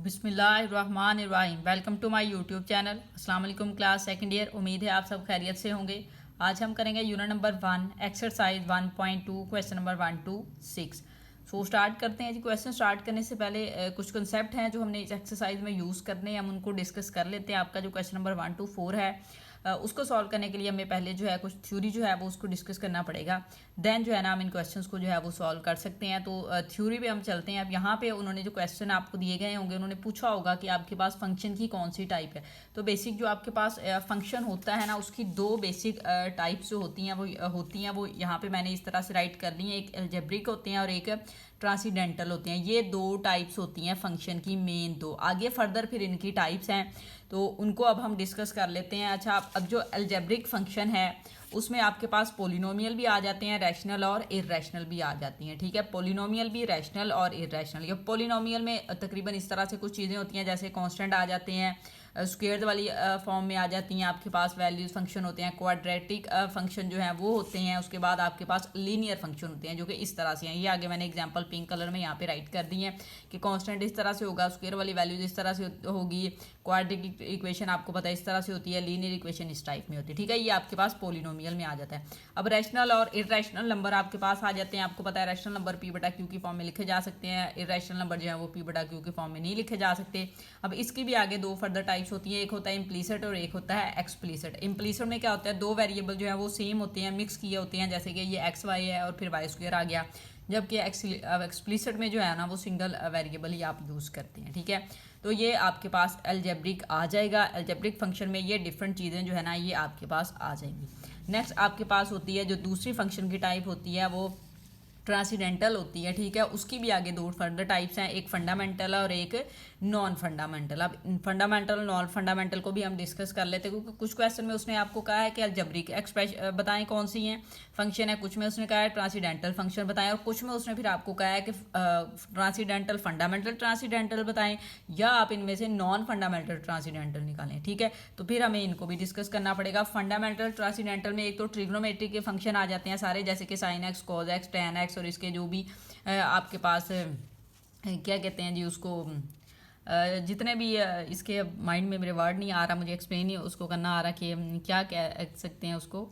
बिस्मिल्लाहिर्रहमानिर्रहीम। Welcome to my YouTube channel. अस्सलाम वालेकुम क्लास सेकंड ईयर। उम्मीद है आप सब खैरियत से होंगे। आज हम करेंगे unit number 1 exercise 1.2 question number 1 to 6। So start करते हैं जी। क्वेश्चन स्टार्ट करने से पहले कुछ कंसेप्ट हैं जो हमने इस एक्सरसाइज में यूज़ करने हैं, हम उनको डिस्कस कर लेते हैं। आपका जो क्वेश्चन नंबर 1 to 4 है उसको सॉल्व करने के लिए हमें पहले जो है कुछ थ्योरी जो है वो उसको डिस्कस करना पड़ेगा। देन जो है ना हम इन क्वेश्चंस को जो है वो सॉल्व कर सकते हैं। तो थ्योरी पे हम चलते हैं। अब यहाँ पे उन्होंने जो क्वेश्चन आपको दिए गए होंगे, उन्होंने पूछा होगा कि आपके पास फंक्शन की कौन सी टाइप है। तो बेसिक जो आपके पास फंक्शन होता है ना, उसकी दो बेसिक टाइप्स जो होती हैं वो यहाँ पे मैंने इस तरह से राइट कर ली है। एक अलजेब्रिक होते हैं और एक ट्रांसीडेंटल होते हैं। ये दो टाइप्स होती हैं फंक्शन की, मेन दो। आगे फर्दर फिर इनकी टाइप्स हैं तो उनको अब हम डिस्कस कर लेते हैं। अच्छा, अब जो अलजेब्रिक फंक्शन है उसमें आपके पास पोलिनोमियल भी आ जाते हैं, रैशनल और इर्रेशनल भी आ जाती हैं। ठीक है, पोलिनोमियल भी, रैशनल और इर्रेशनल। ये पोलिनोमियल में तकरीबन इस तरह से कुछ चीज़ें होती हैं, जैसे कांस्टेंट आ जाते हैं, स्क्वायर वाली फॉर्म में आ जाती हैं। आपके पास वैल्यूज फंक्शन होते हैं, क्वाड्रेटिक फंक्शन जो है वो होते हैं। उसके बाद आपके पास लीनियर फंक्शन होते हैं जो कि इस तरह से हैं। ये आगे मैंने एग्जांपल पिंक कलर में यहाँ पे राइट कर दी है कि कांस्टेंट इस तरह से होगा, स्क्वायर वाली वैल्यूज इस तरह से होगी, क्वाड्रेटिक इक्वेशन आपको पता है इस तरह से होती है, लीनियर इक्वेशन इस टाइप में होती है। ठीक है, ये आपके पास पोलिनोमियल में आ जाता है। अब रैशनल और इर्रेशनल नंबर आपके पास आ जाते हैं। आपको पता है रैशनल नंबर पी बटा क्यू की फॉर्म में लिखे जा सकते हैं, इर्रेशनल नंबर जो है वो पी बटा क्यू की फॉर्म में नहीं लिखे जा सकते। अब इसकी भी आगे दो फर्दर टाइप्स होती है, एक होता है इम्प्लीसिट और एक होता है एक्सप्लीसिट। इम्प्लीसिट में क्या होता है, दो वेरिएबल जो है वो सेम होते हैं, मिक्स किए होते हैं, जैसे कि ये एक्स वाई है और फिर वाई स्क्वायर आ गया। जबकि एक्सप्लीसिट में जो है ना वो सिंगल वेरिएबल ही आप यूज़ करते हैं। ठीक है, तो ये आपके पास अलजेब्रिक आ जाएगा। अलजेब्रिक फंक्शन में ये डिफरेंट चीज़ें जो है ना ये आपके पास आ जाएंगी। नेक्स्ट आपके पास होती है जो दूसरी फंक्शन की टाइप होती है वो ट्रांसीडेंटल होती है। ठीक है, उसकी भी आगे दो फर्दर टाइप्स हैं, एक फंडामेंटल और एक नॉन फंडामेंटल। अब फंडामेंटल नॉन फंडामेंटल को भी हम डिस्कस कर लेते हैं, क्योंकि कुछ क्वेश्चन में उसने आपको कहा है कि अलजेब्रिक एक्सप्रेशन बताएं कौन सी हैं फंक्शन है, कुछ में उसने कहा है ट्रांसीडेंटल फंक्शन बताएं, और कुछ में उसने फिर आपको कहा है कि ट्रांसीडेंटल फंडामेंटल ट्रांसीडेंटल बताएं, या आप इनमें से नॉन फंडामेंटल ट्रांसीडेंटल निकालें। ठीक है, तो फिर हमें इनको भी डिस्कस करना पड़ेगा। फंडामेंटल ट्रांसीडेंटल में एक तो ट्रिग्नोमेट्री के फंक्शन आ जाते हैं सारे, जैसे कि sine x, cos x, ten x, और इसके जो भी आपके पास क्या कहते हैं जी उसको, जितने भी इसके माइंड में मेरे वर्ड नहीं आ रहा, मुझे एक्सप्लेन ही उसको करना आ रहा कि क्या कह सकते हैं उसको।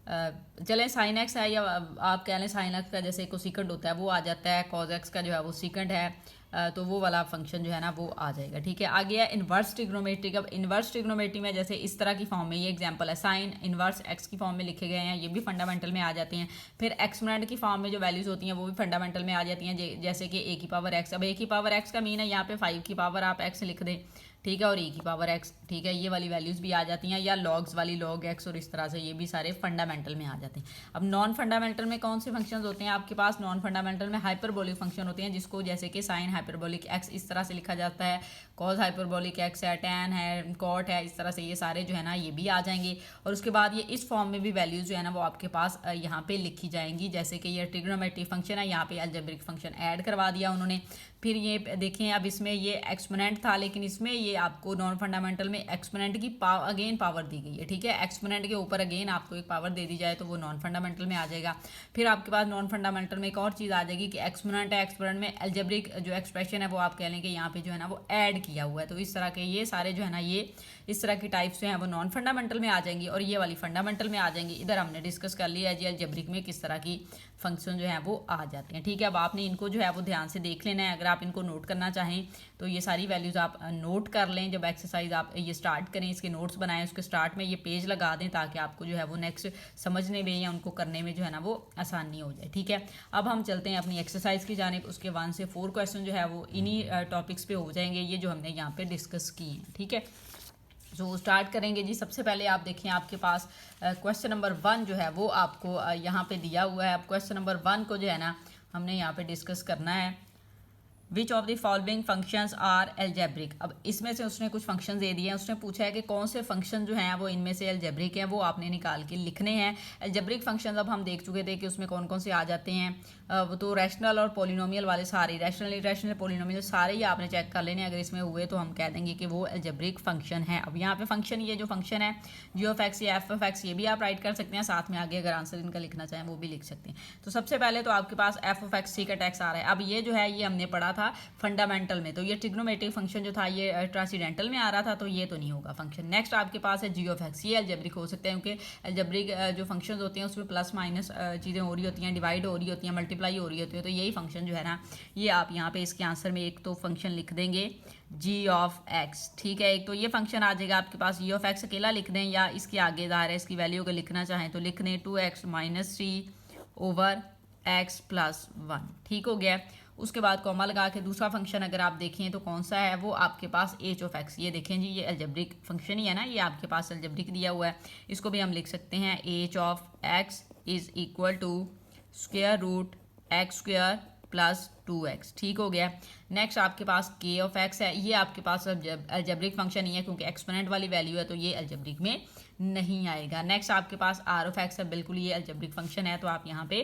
चलें, साइन एक्स है, या आप कह लें साइन एक्स का जैसे कोसिकेंट होता है वो आ जाता है, कॉज एक्स का जो है वो सीकेंट है, तो वो वाला फंक्शन जो है ना वो आ जाएगा। ठीक है, आगे है इन्वर्स ट्रिग्नोमेट्री। अब इन्वर्स ट्रिग्नोमेट्री में जैसे इस तरह की फॉर्म में, ये एग्जांपल है, साइन इन्वर्स एक्स की फॉर्म में लिखे गए हैं, ये भी फंडामेंटल में आ जाते हैं। फिर एक्सपोनेंट की फॉर्म में जो वैल्यूज होती हैं वो भी फंडामेंटल में आ जाती हैं, जैसे कि ए की पावर एक्स। अब ए की पावर एक्स का मीन है यहाँ पे 5 की पावर आप एक्स लिख दें। ठीक है, और ई की पावर एक्स। ठीक है, ये वाली वैल्यूज भी आ जाती हैं, या लॉग्स वाली लॉग एक्स, और इस तरह से ये भी सारे फंडामेंटल में आ जाते हैं। अब नॉन फंडामेंटल में कौन से फंक्शंस होते हैं आपके पास? नॉन फंडामेंटल में हाइपरबोलिक फंक्शन होते हैं, जिसको जैसे कि साइन हाइपरबोलिक एक्स इस तरह से लिखा जाता है, कॉज हाइपरबोलिक एक्स है, टैन है, कॉट है, इस तरह से ये सारे जो है ना ये भी आ जाएंगे। और उसके बाद ये इस फॉर्म में भी वैल्यूज जो है ना वो आपके पास यहाँ पे लिखी जाएंगी, जैसे कि ये ट्रिग्नोमेट्री फंक्शन है, यहाँ पे अलजेब्रिक फंक्शन ऐड करवा दिया उन्होंने। फिर ये देखें, अब इसमें ये एक्सपोनेंट था, लेकिन इसमें ये आपको नॉन फंडामेंटल में एक्सपोनेंट की अगेन पावर दी गई है। ठीक है, एक्सपोनेंट के ऊपर अगेन आपको एक पावर दे दी जाए तो वो नॉन फंडामेंटल में आ जाएगा। फिर आपके पास नॉन फंडामेंटल में एक और चीज़ आ जाएगी कि एक्सपोनेंट है, एक्सपोनेंट में अलजेब्रिक जो एक्सप्रेशन है वो आप कह लें कि यहाँ पे जो है ना वो ऐड किया हुआ है। तो इस तरह के ये सारे जो है ना ये इस तरह की टाइप्स जो हैं वो नॉन फंडामेंटल में आ जाएंगी, और ये वाली फंडामेंटल में आ जाएंगी। इधर हमने डिस्कस कर लिया है जी अलजेब्रिक में किस तरह की फंक्शन जो है वो आ जाते हैं। ठीक है, अब आपने इनको जो है वो ध्यान से देख लेना है। अगर आप इनको नोट करना चाहें तो ये सारी वैल्यूज़ आप नोट कर लें। जब एक्सरसाइज आप ये स्टार्ट करें, इसके नोट्स बनाएं, उसके स्टार्ट में ये पेज लगा दें, ताकि आपको जो है वो नेक्स्ट समझने में या उनको करने में जो है ना वो आसानी हो जाए। ठीक है, अब हम चलते हैं अपनी एक्सरसाइज की जानिब। उसके 1 से 4 क्वेश्चन जो है वो इन्हीं टॉपिक्स पे हो जाएंगे, ये जो हमने यहाँ पे डिस्कस किए हैं। ठीक है, तो स्टार्ट करेंगे जी। सबसे पहले आप देखिए आपके पास क्वेश्चन नंबर 1 जो है वो आपको यहाँ पे दिया हुआ है। अब क्वेश्चन नंबर 1 को जो है ना हमने यहाँ पे डिस्कस करना है। Which of the following functions are algebraic. अब इसमें से उसने कुछ फंक्शन दे दिए हैं, उसने पूछा है कि कौन से फंक्शन जो हैं वो इनमें से एल्जेब्रिक हैं, वो आपने निकाल के लिखने हैं। एल्जेब्रिक फंक्शन अब हम देख चुके थे कि उसमें कौन कौन से आ जाते हैं। वो तो रैशनल और पोलिनोमियल वाले सारे, रैशनल इरेशनल पोलिनोमियल सारे ही आपने चेक कर लेने। अगर इसमें हुए तो हम कह देंगे कि वो एल्जेब्रिक फंक्शन है। अब यहाँ पे फंक्शन, ये जो फंक्शन है जी ऑफ एक्स या एफ ऑफ एक्स, ये भी आप राइट कर सकते हैं, साथ में आगे अगर आंसर इनका लिखना चाहें वो भी लिख सकते हैं। तो सबसे पहले तो आपके पास एफ ऑफ एक्स सीकेट एक्स आ रहा है। अब ये जो है ये हमने पढ़ा था था फंडामेंटल में, तो ये ट्रिग्नोमेट्रिक फंक्शन जो था ये ट्रांसीडेंटल में आ रहा था, तो ये तो नहीं होगा फंक्शन। नेक्स्ट आपके पास है जी ऑफ एक्स, ये अलजेब्रिक हो सकते हैं क्योंकि अलजेब्रिक जो फंक्शन होते हैं उसमें प्लस माइनस चीज़ें हो रही होती हैं, डिवाइड हो रही होती हैं, मल्टीप्लाई हो रही होती है, तो यही फंक्शन जो है ना ये आप यहाँ पे इसके आंसर में एक तो फंक्शन लिख देंगे जी ऑफ एक्स, ठीक है। एक तो ये फंक्शन आ जाएगा आपके पास, जी ऑफ एक्स अकेला लिख दें या इसके आगे ज़ाहिर है इसकी वैल्यू अगर लिखना चाहें तो लिख दें 2x minus 3 over x plus 1, ठीक हो गया। उसके बाद कॉमा लगा के दूसरा फंक्शन अगर आप देखें तो कौन सा है, वो आपके पास एच ऑफ एक्स, ये देखें जी ये अलजेब्रिक फंक्शन ही है ना, ये आपके पास अलजेब्रिक दिया हुआ है, इसको भी हम लिख सकते हैं h of x is equal to square root x square plus 2x, ठीक हो गया। नेक्स्ट आपके पास k ऑफ x है, ये आपके पास अलजेब्रिक फंक्शन ही है क्योंकि एक्सपोनेंट वाली वैल्यू है तो ये अलजेब्रिक में नहीं आएगा। नेक्स्ट आपके पास r ऑफ x है, बिल्कुल ये अलजेब्रिक फंक्शन है तो आप यहाँ पे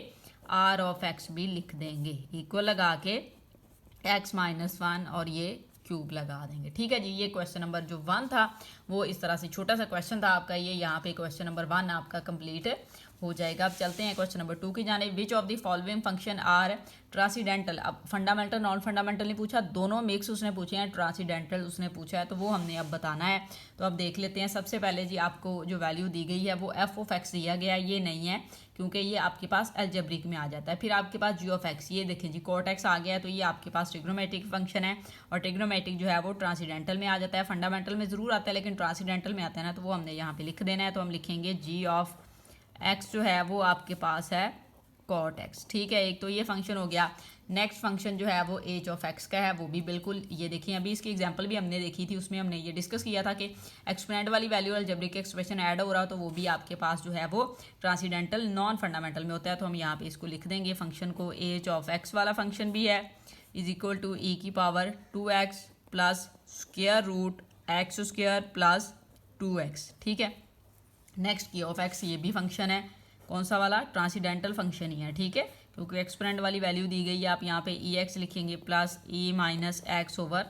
r ऑफ x भी लिख देंगे, इक्वल लगा के x माइनस 1 और ये क्यूब लगा देंगे, ठीक है जी। ये क्वेश्चन नंबर जो 1 था वो इस तरह से छोटा सा क्वेश्चन था आपका, ये यहाँ पे क्वेश्चन नंबर 1 आपका कंप्लीट हो जाएगा। अब चलते हैं क्वेश्चन नंबर 2 की जानिब। Which of the following function are transcendental, अब फंडामेंटल नॉन फंडामेंटल नहीं पूछा, दोनों मिक्स उसने पूछे हैं, ट्रांसीडेंटल उसने पूछा है, तो वो हमने अब बताना है। तो अब देख लेते हैं। सबसे पहले जी आपको जो वैल्यू दी गई है वो एफ ऑफ एक्स दिया गया है, ये नहीं है क्योंकि ये आपके पास अलजेब्रिक में आ जाता है। फिर आपके पास जी ऑफ एक्स, ये देखें जी कॉट एक्स आ गया है, तो ये आपके पास ट्रिग्नोमेट्रिक फंक्शन है और ट्रिग्नोमेट्रिक जो है वो ट्रांसीडेंटल में आ जाता है, फंडामेंटल में ज़रूर आता है लेकिन ट्रांसीडेंटल में आता है ना, तो वो हमने यहाँ पे लिख देना है। तो हम लिखेंगे जी ऑफ एक्स जो है वो आपके पास है कॉट एक्स, ठीक है। एक तो ये फंक्शन हो गया। नेक्स्ट फंक्शन जो है वो एच ऑफ एक्स का है, वो भी बिल्कुल ये देखिए अभी इसकी एग्जांपल भी हमने देखी थी, उसमें हमने ये डिस्कस किया था कि एक्सपोनेंट वाली वैल्यू अलजेब्रिक एक्सप्रेशन ऐड हो रहा हो तो वो भी आपके पास जो है वो ट्रांसीडेंटल नॉन फंडामेंटल में होता है। तो हम यहाँ पे इसको लिख देंगे फंक्शन को, एच ऑफ एक्स वाला फंक्शन भी है इज इक्वल टू ई की power 2x plus square root x square plus 2x, ठीक है। नेक्स्ट की ऑफ एक्स, ये भी फंक्शन है, कौन सा वाला, ट्रांसीडेंटल फंक्शन ही है, ठीक है, क्योंकि एक्सपोनेंट वाली वैल्यू दी गई है। आप यहाँ पे ई एक्स लिखेंगे plus E minus x over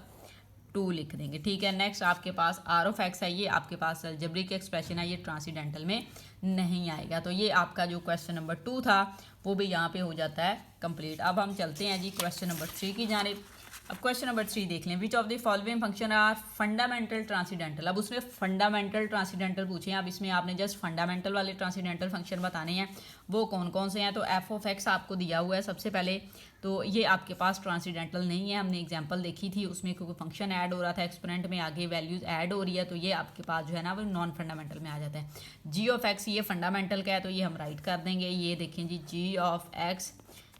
2 लिख देंगे, ठीक है। नेक्स्ट आपके पास आर ऑफ एक्स है, ये आपके पास अलजेब्रिक एक्सप्रेशन है, ये ट्रांसीडेंटल में नहीं आएगा। तो ये आपका जो क्वेश्चन नंबर 2 था वो भी यहाँ पे हो जाता है कंप्लीट। अब हम चलते हैं जी क्वेश्चन नंबर 3 की जानिब। अब क्वेश्चन नंबर 3 देख लें। Which of the following function are fundamental transcendental, अब उसमें फंडामेंटल ट्रांसीडेंटल पूछे हैं, अब इसमें आपने जस्ट फंडामेंटल वाले ट्रांसीडेंटल फंक्शन बताने हैं, वो कौन कौन से हैं। तो एफ ऑफ एक्स आपको दिया हुआ है सबसे पहले, तो ये आपके पास ट्रांसीडेंटल नहीं है, हमने एग्जांपल देखी थी उसमें क्योंकि फंक्शन ऐड हो रहा था, एक्सपोनेंट में आगे वैल्यूज ऐड हो रही है, तो ये आपके पास जो है ना वो नॉन फंडामेंटल में आ जाता है। जी ऑफ एक्स ये फंडामेंटल का है, तो ये हम राइट कर देंगे, ये देखें जी जी ऑफ एक्स,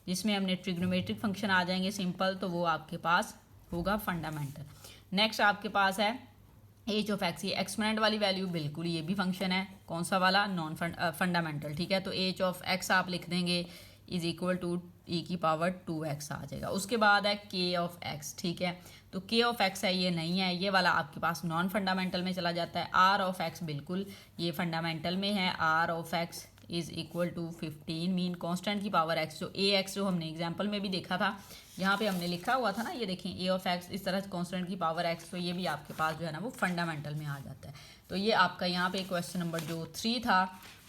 जिसमें हमने ट्रिग्नोमेट्रिक फंक्शन आ जाएंगे सिंपल, तो वो आपके पास होगा फंडामेंटल। नेक्स्ट आपके पास है एच ऑफ एक्स, ये एक्सपोनेंट वाली वैल्यू बिल्कुल ये भी फंक्शन है, कौन सा वाला, नॉन फंडामेंटल, ठीक है। तो एच ऑफ एक्स आप लिख देंगे इज इक्वल टू ई की पावर 2x आ जाएगा। उसके बाद है के ऑफ एक्स, ठीक है, तो के ऑफ एक्स है, ये नहीं है, ये वाला आपके पास नॉन फंडामेंटल में चला जाता है। आर ऑफ एक्स बिल्कुल ये फंडामेंटल में है, r of x is equal to 15 mean constant की पावर एक्स, जो ए एक्स जो हमने एग्जांपल में भी देखा था, यहाँ पे हमने लिखा हुआ था ना, ये देखें ए ऑफ एक्स इस तरह कांस्टेंट की पावर एक्स, तो ये भी आपके पास जो है ना वो फंडामेंटल में आ जाता है। तो ये आपका यहाँ पे क्वेश्चन नंबर जो 3 था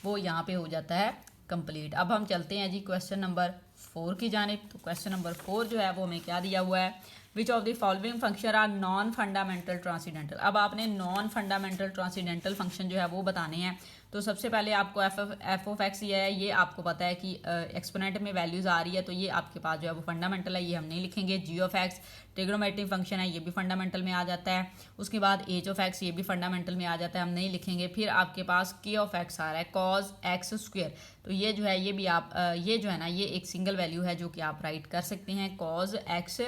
वो यहाँ पे हो जाता है कंप्लीट। अब हम चलते हैं जी क्वेश्चन नंबर 4 की जानिब। तो क्वेश्चन नंबर 4 जो है वो हमें क्या दिया हुआ है, which of the following function are non fundamental transcendental. अब आपने नॉन फंडामेंटल ट्रांसीडेंटल फंक्शन जो है वो बताने हैं। तो सबसे पहले आपको एफ ऑफ एक्स ये है, ये आपको पता है कि एक्सपोनेंट में वैल्यूज आ रही है, तो ये आपके पास जो है वो फंडामेंटल है, ये हम नहीं लिखेंगे। जी ऑफ एक्स ट्रिग्नोमेट्रिक फंक्शन है, ये भी फंडामेंटल में आ जाता है। उसके बाद एच ऑफ एक्स ये भी फंडामेंटल में आ जाता है, हम नहीं लिखेंगे। फिर आपके पास के ऑफ एक्स आ रहा है, कॉज एक्स स्क्वायर, तो ये जो है ये भी आप ये जो है ना ये एक सिंगल वैल्यू है जो कि आप राइट कर सकते हैं, कॉज एक्स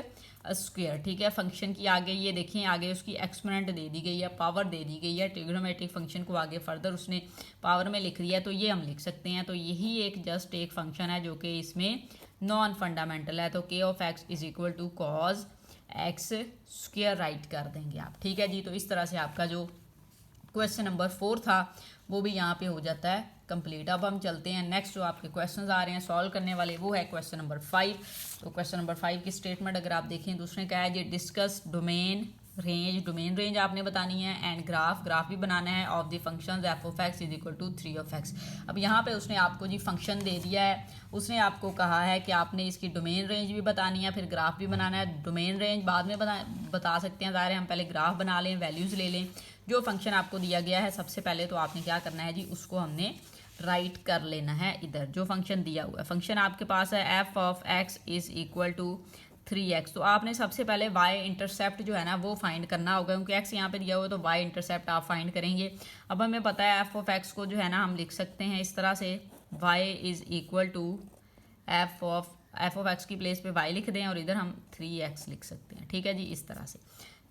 स्क्वायर, ठीक है। फंक्शन की आगे ये देखें, आगे उसकी एक्सपोनेंट दे दी गई है, पावर दे दी गई है, ट्रिग्नोमेट्रिक फंक्शन को आगे फर्दर उसने पावर में लिख दिया है, तो ये हम लिख सकते हैं। तो यही एक जस्ट एक फंक्शन है जो कि इसमें नॉन फंडामेंटल है, तो k of x is equal to cos x square write कर देंगे आप, ठीक है जी। तो इस तरह से आपका जो क्वेश्चन नंबर 4 था वो भी यहाँ पे हो जाता है कंप्लीट। अब हम चलते हैं नेक्स्ट, जो आपके क्वेश्चंस आ रहे हैं सॉल्व करने वाले, वो है क्वेश्चन नंबर 5। तो क्वेश्चन नंबर 5 की स्टेटमेंट अगर आप देखें, दूसरे क्या है जी, discuss domain range domain range आपने बतानी है, एंड ग्राफ भी बनाना है of the function F of x is equal to 3 of X. अब यहाँ पे उसने आपको जी फंक्शन दे दिया है, उसने आपको कहा है कि आपने इसकी डोमेन रेंज भी बतानी है, फिर ग्राफ भी बनाना है। डोमेन रेंज बाद में बता सकते हैं, ज़ाहिर है हम पहले ग्राफ बना लें, वैल्यूज़ ले लें। जो फंक्शन आपको दिया गया है सबसे पहले तो आपने क्या करना है जी, उसको हमने राइट कर लेना है इधर। जो फंक्शन दिया हुआ है, फंक्शन आपके पास है f of x is equal to 3x। तो आपने सबसे पहले y इंटरसेप्ट जो है ना वो फाइंड करना होगा, क्योंकि x यहाँ पे दिया हुआ है तो y इंटरसेप्ट आप फाइंड करेंगे। अब हमें पता है f ऑफ x को जो है ना हम लिख सकते हैं इस तरह से, y is equal to f of x की प्लेस पे y लिख दें और इधर हम 3x लिख सकते हैं, ठीक है जी, इस तरह से।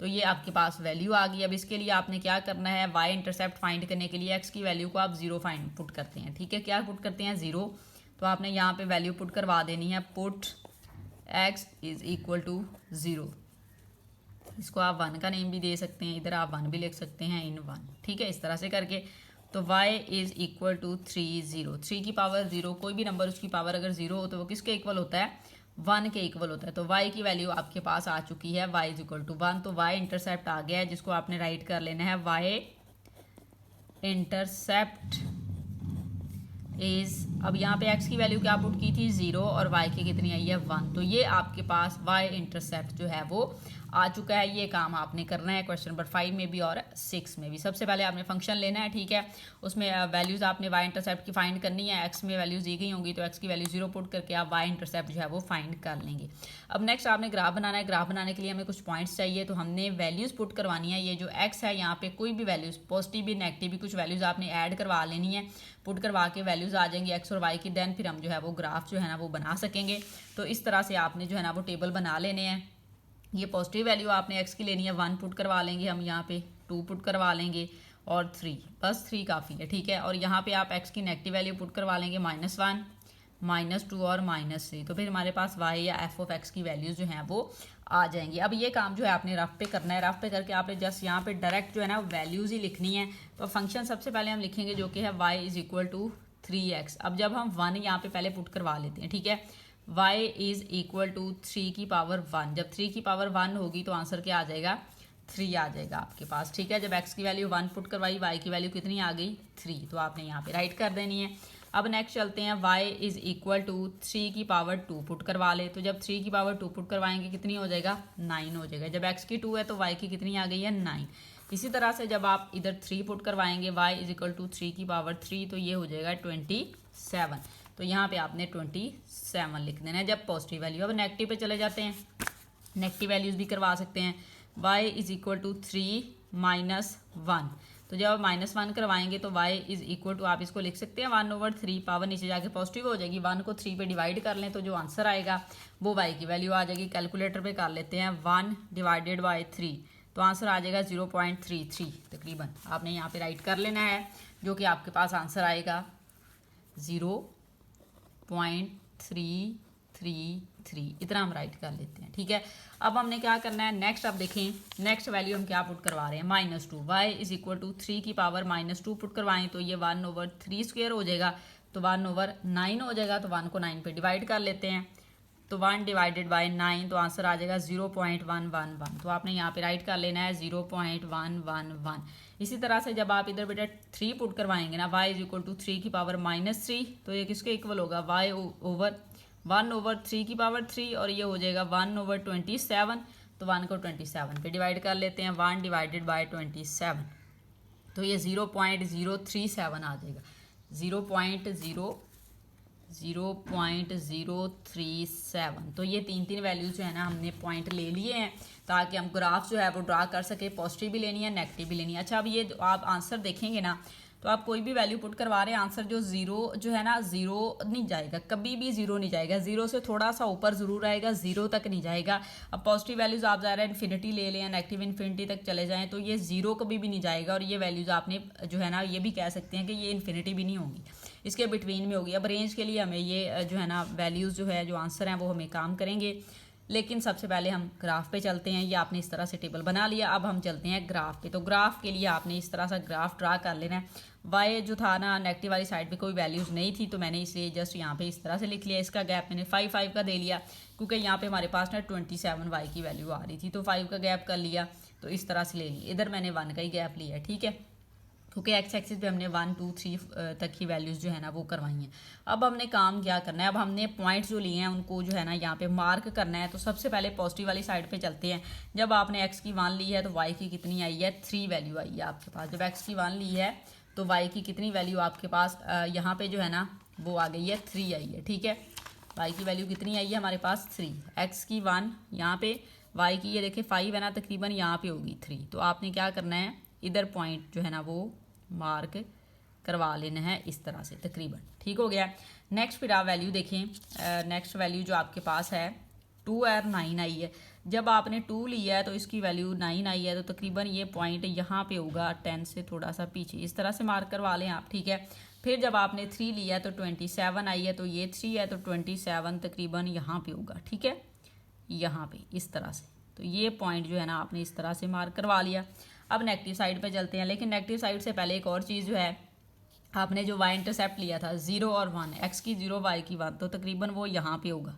तो ये आपके पास वैल्यू आ गई। अब इसके लिए आपने क्या करना है, y इंटरसेप्ट फाइंड करने के लिए x की वैल्यू को आप 0 फाइंड पुट करते हैं, ठीक है। क्या पुट करते हैं, 0। तो आपने यहाँ पे वैल्यू पुट करवा देनी है, put x is equal to 0। इसको आप 1 का नेम भी दे सकते हैं, इधर आप 1 भी लिख सकते हैं, इन 1, ठीक है, इस तरह से करके। तो y इज इक्वल टू 3 0, 3 की पावर 0, कोई भी नंबर उसकी पावर अगर 0 हो तो वो किसके इक्वल होता है, 1 के इक्वल होता है। तो y की वैल्यू आपके पास आ चुकी है, y इज इक्वल टू 1। तो y इंटरसेप्ट आ गया है, जिसको आपने राइट कर लेना है, y इंटरसेप्ट इज, अब यहाँ पे x की वैल्यू क्या पुट की थी, 0, और y की कितनी आई है, 1। तो ये आपके पास y इंटरसेप्ट जो है वो आ चुका है। ये काम आपने करना है क्वेश्चन नंबर 5 में भी और 6 में भी। सबसे पहले आपने फंक्शन लेना है, ठीक है, उसमें वैल्यूज़ आपने y इंटरसेप्ट की फाइंड करनी है। x में वैल्यूज़ दी गई होंगी तो x की वैल्यू 0 पुट करके आप y इंटरसेप्ट जो है वो फाइंड कर लेंगे। अब नेक्स्ट आपने ग्राफ बनाना है। ग्राफ बनाने के लिए हमें कुछ पॉइंट्स चाहिए, तो हमने वैल्यूज़ पुट करवानी है। ये जो x है यहाँ पे कोई भी वैल्यूज़, पॉजिटिव भी नेगेटिव भी, कुछ वैल्यूज़ आपने ऐड करवा लेनी है। पुट करवा के वैल्यूज़ आ जाएंगी x और y की, देन फिर हम जो है वो ग्राफ जो है ना वो बना सकेंगे। तो इस तरह से आपने जो है ना वो टेबल बना लेने हैं। ये पॉजिटिव वैल्यू आपने x की लेनी है, 1 पुट करवा लेंगे हम यहाँ पे, 2 पुट करवा लेंगे और 3, बस 3 काफ़ी है, ठीक है। और यहाँ पे आप x की नेगेटिव वैल्यू पुट करवा लेंगे, -1, -2 और -3। तो फिर हमारे पास y या f ऑफ x की वैल्यूज़ जो हैं वो आ जाएंगी। अब ये काम जो है आपने रफ पे करना है। रफ पे करके आपने जस्ट यहाँ पे डायरेक्ट जो है ना वैल्यूज़ ही लिखनी है। तो फंक्शन सबसे पहले हम लिखेंगे जो कि है y is equal to 3x। अब जब हम 1 यहाँ पे पहले पुट करवा लेते हैं, ठीक है, y इज इक्वल टू 3 की पावर 1। जब 3 की पावर 1 होगी तो आंसर क्या आ जाएगा, 3 आ जाएगा आपके पास, ठीक है। जब x की वैल्यू 1 पुट करवाई, y की वैल्यू कितनी आ गई, 3। तो आपने यहाँ पे राइट कर देनी है। अब नेक्स्ट चलते हैं, y इज इक्वल टू 3 की पावर 2 पुट करवा ले। तो जब 3 की पावर 2 पुट करवाएंगे कितनी हो जाएगा, 9 हो जाएगा। जब x की 2 है तो y की कितनी आ गई है, 9। इसी तरह से जब आप इधर 3 पुट करवाएंगे, y इज इक्वल टू 3 की पावर 3, तो ये हो जाएगा 27। तो यहाँ पे आपने 27 लिख देना है जब पॉजिटिव वैल्यू। अब नेगेटिव पे चले जाते हैं, नेगेटिव वैल्यूज़ भी करवा सकते हैं। y is equal to 3 -1। तो जब आप -1 करवाएंगे तो y इज इक्वल टू, आप इसको लिख सकते हैं 1/3, पावर नीचे जाके पॉजिटिव हो जाएगी। 1 को 3 पे डिवाइड कर लें तो जो आंसर आएगा वो y की वैल्यू आ जाएगी। कैलकुलेटर पे कर लेते हैं, 1 डिवाइडेड बाई 3, तो आंसर आ जाएगा 0.33 तकरीबन। आपने यहाँ पे राइट कर लेना है, जो कि आपके पास आंसर आएगा 0.333, इतना हम राइट कर लेते हैं, ठीक है। अब हमने क्या करना है, नेक्स्ट अब देखें, नेक्स्ट वैल्यू हम क्या पुट करवा रहे हैं, -2। y इज इक्वल टू 3 की पावर -2 पुट करवाएं तो ये 1/3² हो जाएगा, तो 1/9 हो जाएगा। तो 1 को 9 पे डिवाइड कर लेते हैं, तो 1 डिवाइडेड बाई 9, तो आंसर आ जाएगा 0.111। तो आपने यहाँ पे राइट कर लेना है 0.111। इसी तरह से जब आप इधर बेटा 3 पुट करवाएंगे ना, y इज इक्वल टू 3 की पावर -3, तो ये किसके इक्वल होगा, y ओवर 1/3 की पावर 3, और ये हो जाएगा 1/27। तो 1 को 27 पे डिवाइड कर लेते हैं, 1 डिवाइडेड बाई 27, तो ये 0.037 आ जाएगा, 0.037। तो ये 3 वैल्यूज जो है ना हमने पॉइंट ले लिए हैं ताकि हम ग्राफ जो है वो ड्रा कर सके। पॉजिटिव भी लेनी है, नेगेटिव भी लेनी है। अच्छा, अब ये आप आंसर देखेंगे ना, तो आप कोई भी वैल्यू पुट करवा रहे हैं, आंसर जो 0 जो है ना 0 नहीं जाएगा, कभी भी 0 नहीं जाएगा। 0 से थोड़ा सा ऊपर ज़रूर आएगा, 0 तक नहीं जाएगा। अब पॉजिटिव वैल्यूज़ आप जा रहे हैं इन्फिनिटी ले लें, नेगेटिव इन्फिनिटी तक चले जाएँ, तो ये 0 कभी भी नहीं जाएगा। और ये वैल्यूज़ आपने जो है ना ये भी कह सकते हैं कि ये इन्फिनिटी भी नहीं होंगी, इसके बिटवीन में होगी। अब रेंज के लिए हमें ये जो है ना वैल्यूज़ जो है जो आंसर हैं वो हमें काम करेंगे, लेकिन सबसे पहले हम ग्राफ पे चलते हैं। ये आपने इस तरह से टेबल बना लिया, अब हम चलते हैं ग्राफ पे। तो ग्राफ के लिए आपने इस तरह से ग्राफ ड्रा कर लेना है। y जो था ना नेगेटिव वाली साइड पे कोई वैल्यूज़ नहीं थी, तो मैंने इसलिए जस्ट यहाँ पे इस तरह से लिख लिया। इसका गैप मैंने 5 का दे लिया, क्योंकि यहाँ पे हमारे पास ना 27 y की वैल्यू आ रही थी, तो 5 का गैप कर लिया। तो इस तरह से ले ली, इधर मैंने 1 का ही गैप लिया है, ठीक है, क्योंकि एक्स एक्सिस पे हमने 1 2 3 तक की वैल्यूज़ जो है ना वो करवाई हैं। अब हमने काम क्या करना है, अब हमने पॉइंट्स जो लिए हैं उनको जो है ना यहाँ पे मार्क करना है। तो सबसे पहले पॉजिटिव वाली साइड पे चलते हैं। जब आपने एक्स की 1 ली है तो वाई की कितनी आई है, 3 वैल्यू आई है आपके पास। जब एक्स की 1 ली है तो वाई की कितनी वैल्यू आपके पास यहाँ पे जो है ना वो आ गई है, 3 आई है, ठीक है। वाई की वैल्यू कितनी आई है हमारे पास, 3। एक्स की 1 यहाँ पे, वाई की ये देखिए 5 है ना, तकरीबन यहाँ पे होगी 3। तो आपने क्या करना है, इधर पॉइंट जो है ना वो मार्क करवा लेना है इस तरह से तकरीबन, ठीक हो गया। नेक्स्ट फिर आप वैल्यू देखें, नेक्स्ट वैल्यू जो आपके पास है 2 और 9 आई है। जब आपने 2 लिया है तो इसकी वैल्यू 9 आई है, तो तकरीबन ये पॉइंट यहाँ पे होगा 10 से थोड़ा सा पीछे, इस तरह से मार्क करवा लें आप, ठीक है। फिर जब आपने 3 लिया है तो 27 आई है, तो ये 3 है तो 27 तकरीबन यहाँ पे होगा, ठीक है, यहाँ पे इस तरह से। तो ये पॉइंट जो है ना आपने इस तरह से मार्क करवा लिया। अब नेगेटिव साइड पे चलते हैं, लेकिन नेगेटिव साइड से पहले एक और चीज़ जो है, आपने जो वाई इंटरसेप्ट लिया था 0 और 1, एक्स की 0 वाई की 1, तो तकरीबन वो यहाँ पे होगा,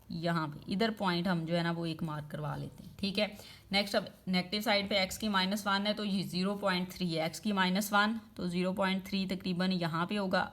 यहाँ पे इधर पॉइंट हम जो है ना वो एक मार्क करवा लेते हैं, ठीक है। नेक्स्ट अब नेगेटिव साइड पे एक्स की -1 है तो ये 0.3 है, एक्स की -1 तो 0.3 तकरीबन यहाँ पे होगा।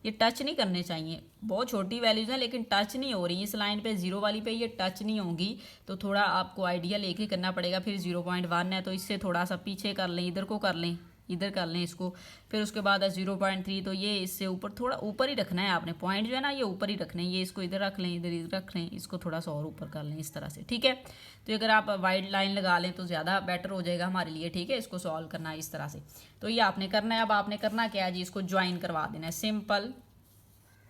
ये टच नहीं करने चाहिए, बहुत छोटी वैल्यूज़ हैं लेकिन टच नहीं हो रही इस लाइन पे, 0 वाली पे ये टच नहीं होंगी, तो थोड़ा आपको आइडिया लेके करना पड़ेगा। फिर 0.1 है तो इससे थोड़ा सा पीछे कर लें, इधर को कर लें, इधर कर लें इसको। फिर उसके बाद 0.3, तो ये इससे ऊपर, थोड़ा ऊपर ही रखना है आपने, पॉइंट जो है ना ये ऊपर ही रखना है, ये इसको इधर रख लें, इधर रख लें, इसको थोड़ा सा और ऊपर कर लें इस तरह से, ठीक है। तो अगर आप वाइड लाइन लगा लें तो ज़्यादा बेटर हो जाएगा हमारे लिए, ठीक है। इसको सॉल्व करना है इस तरह से, तो ये आपने करना है। अब आपने करना क्या है जी, इसको ज्वाइन करवा देना है, सिंपल।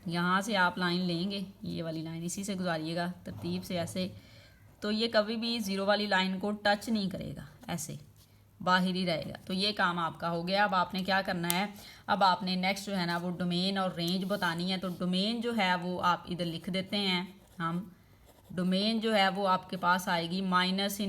यहाँ से आप लाइन लेंगे, ये वाली लाइन इसी से गुजारिएगा तरतीब से ऐसे, तो ये कभी भी 0 वाली लाइन को टच नहीं करेगा, ऐसे बाहर ही रहेगा। तो ये काम आपका हो गया। अब आपने क्या करना है, अब आपने नेक्स्ट जो है ना वो डोमेन और रेंज बतानी है। तो डोमेन जो है वो आप इधर लिख देते हैं हम, डोमेन जो है वो आपके पास आएगी -∞ से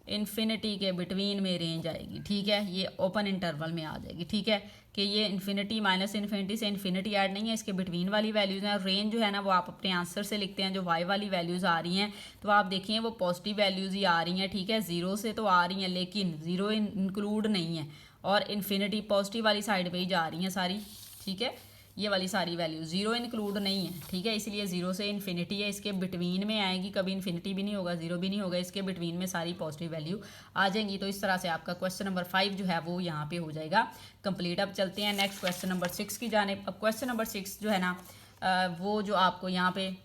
इन्फिनिटी के बिटवीन में रेंज आएगी, ठीक है। ये ओपन इंटरवल में आ जाएगी, ठीक है, कि ये इन्फिनिटी -∞ से इन्फिनिटी ऐड नहीं है, इसके बिटवीन वाली वैल्यूज़ हैं। और रेंज जो है ना वो आप अपने आंसर से लिखते हैं, जो वाई वाली वैल्यूज़ आ रही हैं तो आप देखिए वो पॉजिटिव वैल्यूज़ ही आ रही हैं, ठीक है। 0 से तो आ रही हैं लेकिन 0 इंक्लूड नहीं है, और इन्फिनिटी पॉजिटिव वाली साइड पर ही जा रही हैं सारी, ठीक है। ये वाली सारी वैल्यू 0 इंक्लूड नहीं है, ठीक है, इसलिए 0 से इन्फिनिटी है, इसके बिटवीन में आएगी, कभी इन्फिनिटी भी नहीं होगा, 0 भी नहीं होगा, इसके बिटवीन में सारी पॉजिटिव वैल्यू आ जाएंगी। तो इस तरह से आपका क्वेश्चन नंबर 5 जो है वो यहाँ पे हो जाएगा कंप्लीट। अब चलते हैं नेक्स्ट क्वेश्चन नंबर 6 की जानिब। अब क्वेश्चन नंबर 6 जो है ना वो जो आपको यहाँ पे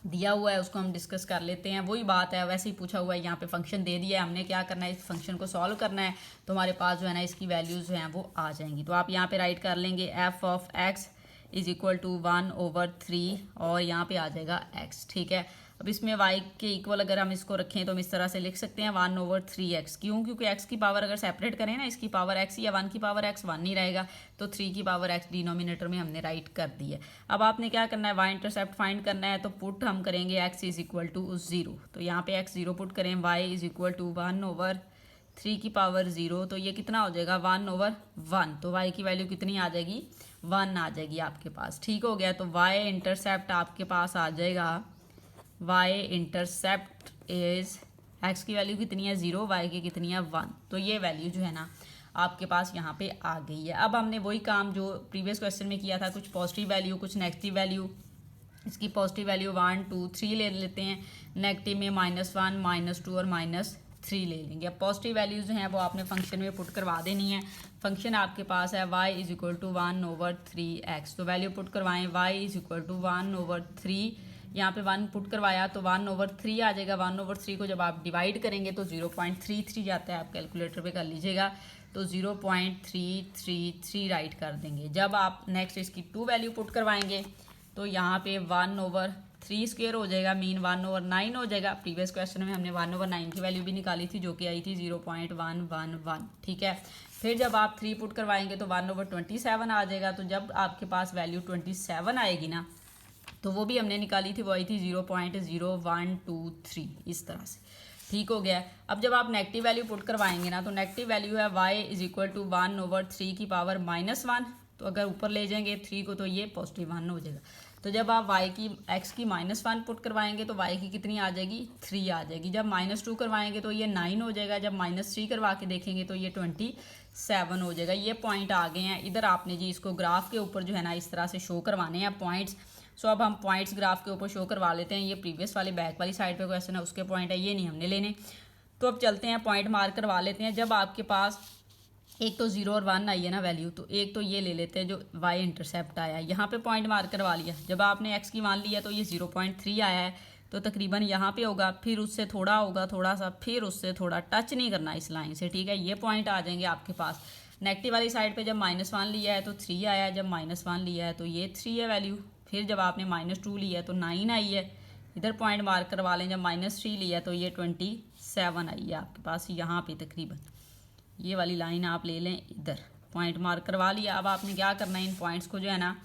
दिया हुआ है उसको हम डिस्कस कर लेते हैं। वही बात है, वैसे ही पूछा हुआ है, यहाँ पे फंक्शन दे दिया है, हमने क्या करना है, इस फंक्शन को सॉल्व करना है। तो हमारे पास जो है ना इसकी वैल्यूज़ जो हैं वो आ जाएंगी। तो आप यहाँ पे राइट कर लेंगे f(x) = 1/3 और यहाँ पे आ जाएगा x, ठीक है। अब इसमें y के इक्वल अगर हम इसको रखें तो हम इस तरह से लिख सकते हैं 1/3x। क्यों? क्योंकि x की पावर अगर सेपरेट करें ना, इसकी पावर x या 1 की पावर x 1 नहीं रहेगा, तो 3 की पावर x डिनोमिनेटर में हमने राइट कर दी है। अब आपने क्या करना है, y इंटरसेप्ट फाइंड करना है, तो पुट हम करेंगे x = 0। तो यहाँ पे x 0 पुट करें, y = 1/3 की पावर 0, तो ये कितना हो जाएगा 1/1। तो y की वैल्यू कितनी आ जाएगी, 1 आ जाएगी आपके पास, ठीक हो गया। तो y इंटरसेप्ट आपके पास आ जाएगा, y इंटरसेप्ट इज, x की वैल्यू कितनी है 0, y की कितनी है 1। तो ये वैल्यू जो है ना आपके पास यहाँ पे आ गई है। अब हमने वही काम जो प्रीवियस क्वेश्चन में किया था, कुछ पॉजिटिव वैल्यू कुछ नेगेटिव वैल्यू। इसकी पॉजिटिव वैल्यू 1 2 3 ले लेते हैं, नेगेटिव में -1 -2 और -3 ले लेंगे। अब पॉजिटिव वैल्यूज़ जो हैं वो आपने फंक्शन में पुट करवा देनी है। फंक्शन आपके पास है y = 1/3x, तो वैल्यू पुट करवाएं, y = 1/3, यहाँ पे 1 पुट करवाया तो 1/3 आ जाएगा। 1/3 को जब आप डिवाइड करेंगे तो 0.33 जाता है, आप कैलकुलेटर पे कर लीजिएगा, तो 0.333 राइट कर देंगे। जब आप नेक्स्ट इसकी 2 वैल्यू पुट करवाएंगे तो यहाँ पे 1/3² हो जाएगा, मीन 1/9 हो जाएगा। प्रीवियस क्वेश्चन में हमने 1/9 की वैल्यू भी निकाली थी जो कि आई थी 0.111, ठीक है। फिर जब आप 3 पुट करवाएंगे तो 1/27 आ जाएगा। तो जब आपके पास वैल्यू 27 आएगी ना, तो वो भी हमने निकाली थी, वो आई थी 0.0123, इस तरह से, ठीक हो गया। अब जब आप नेगेटिव वैल्यू पुट करवाएंगे ना, तो नेगेटिव वैल्यू है y = 1/3 की पावर -1, तो अगर ऊपर ले जाएंगे 3 को तो ये +1 हो जाएगा। तो जब आप x की -1 पुट करवाएंगे तो y की कितनी आ जाएगी 3 आ जाएगी। जब -2 करवाएंगे तो ये 9 हो जाएगा। जब -3 करवा के देखेंगे तो ये 27 हो जाएगा। ये पॉइंट आ गए हैं। इधर आपने जी इसको ग्राफ के ऊपर जो है ना इस तरह से शो करवाने हैं पॉइंट्स। सो अब हम पॉइंट्स ग्राफ के ऊपर शो करवा लेते हैं। ये प्रीवियस वाले बैक वाली साइड पे क्वेश्चन है उसके पॉइंट है, ये नहीं हमने लेने। तो अब चलते हैं पॉइंट मार्क करवा लेते हैं। जब आपके पास एक तो 0 और 1 आई है ना वैल्यू, तो एक तो ये ले लेते हैं जो y इंटरसेप्ट आया है, यहाँ पे पॉइंट मार्क करवा लिया। जब आपने x की मान लिया तो ये 0.3 आया है, तो तकरीबन यहाँ पे होगा, फिर उससे थोड़ा होगा थोड़ा सा, फिर उससे थोड़ा, टच नहीं करना इस लाइन से, ठीक है। ये पॉइंट आ जाएंगे आपके पास। नेगेटिव वाली साइड पे जब -1 लिया है तो 3 आया है, जब -1 लिया है तो ये 3 है वैल्यू। फिर जब आपने -2 लिया है तो 9 आई है, इधर पॉइंट मार्क करवा लें। जब -3 लिया तो ये 27 आई है आपके पास यहाँ पे तकरीबन। ये वाली लाइन आप ले लें, इधर पॉइंट मार्क करवा लिया। अब आपने क्या करना है, इन पॉइंट्स को जो है ना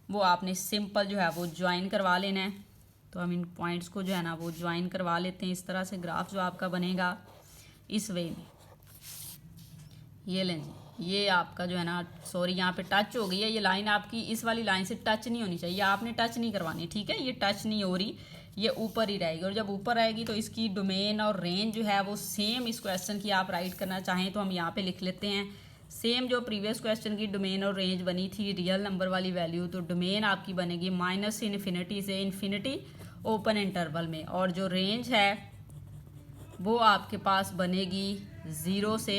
वो आपने सिंपल जो है वो ज्वाइन करवा लेना है। तो हम इन पॉइंट्स को जो है ना वो ज्वाइन करवा लेते हैं। इस तरह से ग्राफ जो आपका बनेगा इस वे में, ये लें जी, ये आपका जो है ना, सॉरी यहाँ पे टच हो गई है ये लाइन आपकी, इस वाली लाइन से टच नहीं होनी चाहिए, आपने टच नहीं करवानी, ठीक है। ये टच नहीं हो रही, ये ऊपर ही रहेगी। और जब ऊपर आएगी तो इसकी डोमेन और रेंज जो है वो सेम इस क्वेश्चन की आप राइट करना चाहें तो हम यहाँ पे लिख लेते हैं सेम जो प्रीवियस क्वेश्चन की डोमेन और रेंज बनी थी रियल नंबर वाली वैल्यू। तो डोमेन आपकी बनेगी -∞ से इन्फिनिटी ओपन इंटरवल में, और जो रेंज है वो आपके पास बनेगी 0 से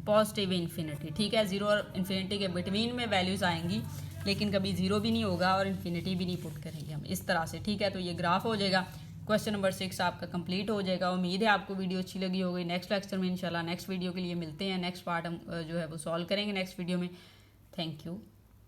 पॉजिटिव इन्फिनिटी, ठीक है। 0 और इन्फिनिटी के बिटवीन में वैल्यूज़ आएंगी, लेकिन कभी 0 भी नहीं होगा और इन्फिनिटी भी नहीं पुट करेंगे हम, इस तरह से, ठीक है। तो ये ग्राफ हो जाएगा। क्वेश्चन नंबर 6 आपका कंप्लीट हो जाएगा। उम्मीद है आपको वीडियो अच्छी लगी होगी। नेक्स्ट लेक्चर में इंशाल्लाह नेक्स्ट वीडियो के लिए मिलते हैं। नेक्स्ट पार्ट हम जो है वो सॉल्व करेंगे नेक्स्ट वीडियो में। Thank you.